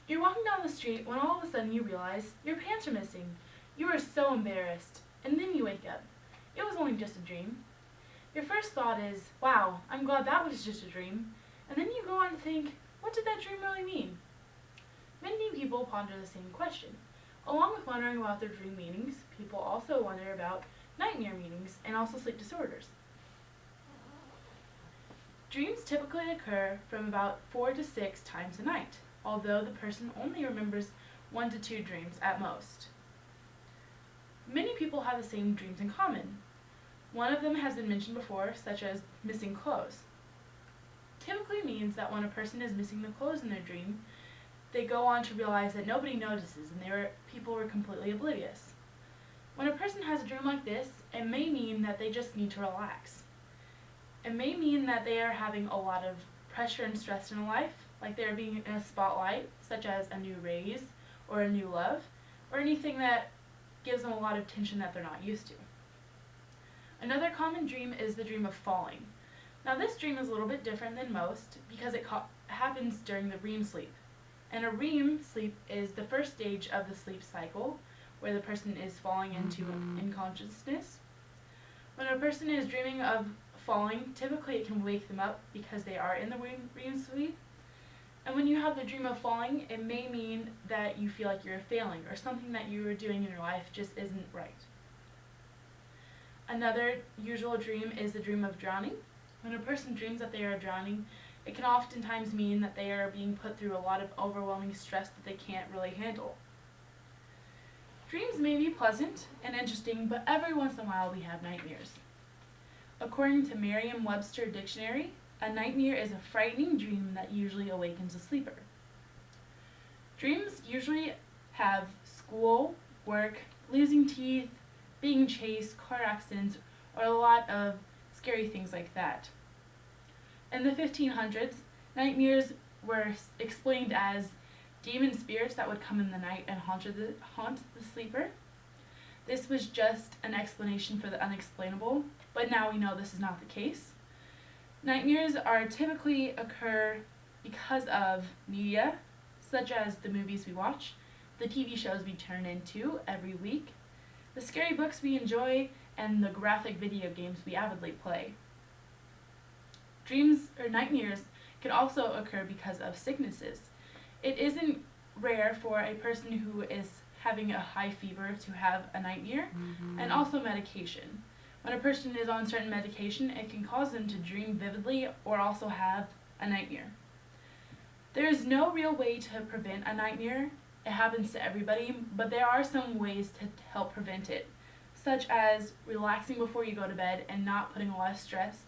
You're walking down the street when all of a sudden you realize your pants are missing. You are so embarrassed, and then you wake up. It was only just a dream. Your first thought is, wow, I'm glad that was just a dream. And then you go on to think, what did that dream really mean? Many people ponder the same question. Along with wondering about their dream meanings, people also wonder about nightmare meanings and also sleep disorders. Dreams typically occur from about 4 to 6 times a night, although the person only remembers 1 to 2 dreams at most. Many people have the same dreams in common. One of them has been mentioned before, such as missing clothes. Typically means that when a person is missing the clothes in their dream, they go on to realize that nobody notices and people were completely oblivious. When a person has a dream like this, it may mean that they just need to relax. It may mean that they are having a lot of pressure and stress in life, like they're being in a spotlight, such as a new raise or a new love, or anything that gives them a lot of tension that they're not used to. Another common dream is the dream of falling. Now this dream is a little bit different than most because it happens during the REM sleep. And a REM sleep is the first stage of the sleep cycle where the person is falling into unconsciousness. When a person is dreaming of falling, typically it can wake them up because they are in the REM sleep. And when you have the dream of falling, it may mean that you feel like you're failing or something that you are doing in your life just isn't right. Another usual dream is the dream of drowning. When a person dreams that they are drowning, it can oftentimes mean that they are being put through a lot of overwhelming stress that they can't really handle. Dreams may be pleasant and interesting, but every once in a while we have nightmares. According to Merriam-Webster Dictionary, a nightmare is a frightening dream that usually awakens a sleeper. Dreams usually have school, work, losing teeth, being chased, car accidents, or a lot of scary things like that. In the 1500s, nightmares were explained as demon spirits that would come in the night and haunt the sleeper. This was just an explanation for the unexplainable, but now we know this is not the case. Nightmares typically occur because of media, such as the movies we watch, the TV shows we turn into every week, the scary books we enjoy, and the graphic video games we avidly play. Dreams or nightmares can also occur because of sicknesses. It isn't rare for a person who is having a high fever to have a nightmare, and also medication. When a person is on certain medication, it can cause them to dream vividly or also have a nightmare. There is no real way to prevent a nightmare. It happens to everybody, but there are some ways to help prevent it, such as relaxing before you go to bed and not putting a lot of stress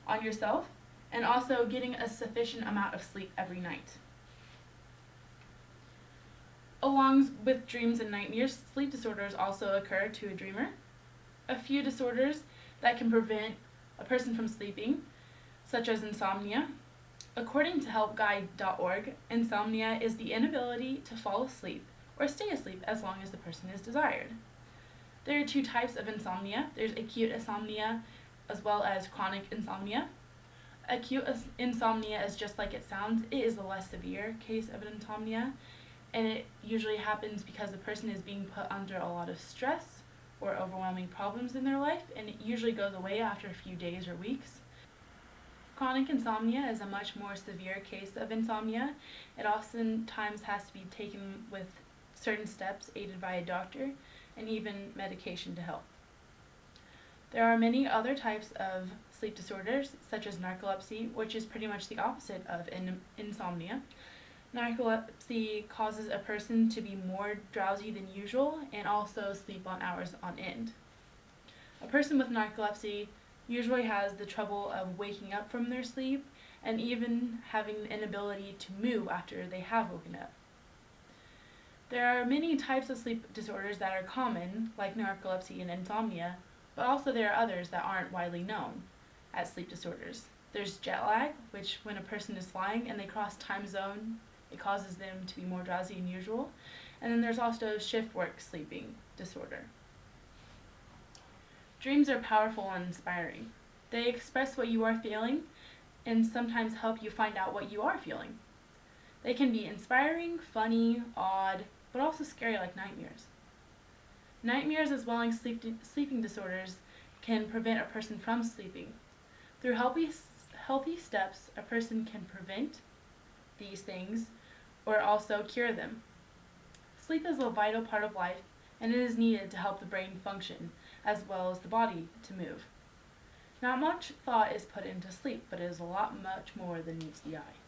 on yourself, and also getting a sufficient amount of sleep every night. Along with dreams and nightmares, sleep disorders also occur to a dreamer. A few disorders that can prevent a person from sleeping, such as insomnia. According to helpguide.org, insomnia is the inability to fall asleep or stay asleep as long as the person is desired. There are 2 types of insomnia. There's acute insomnia as well as chronic insomnia. Acute insomnia is just like it sounds. It is a less severe case of insomnia, and it usually happens because the person is being put under a lot of stress or overwhelming problems in their life, and it usually goes away after a few days or weeks. Chronic insomnia is a much more severe case of insomnia. It oftentimes has to be taken with certain steps aided by a doctor and even medication to help. There are many other types of sleep disorders, such as narcolepsy, which is pretty much the opposite of insomnia. Narcolepsy causes a person to be more drowsy than usual and also sleep on hours on end. A person with narcolepsy usually has the trouble of waking up from their sleep and even having the inability to move after they have woken up. There are many types of sleep disorders that are common, like narcolepsy and insomnia, but also there are others that aren't widely known as sleep disorders. There's jet lag, which when a person is flying and they cross time zone, it causes them to be more drowsy than usual. And then there's also shift work sleeping disorder. Dreams are powerful and inspiring. They express what you are feeling and sometimes help you find out what you are feeling. They can be inspiring, funny, odd, but also scary like nightmares. Nightmares as well as sleeping disorders can prevent a person from sleeping. Through healthy steps, a person can prevent these things or also cure them. Sleep is a vital part of life and it is needed to help the brain function as well as the body to move. Not much thought is put into sleep, but it is a lot much more than meets the eye.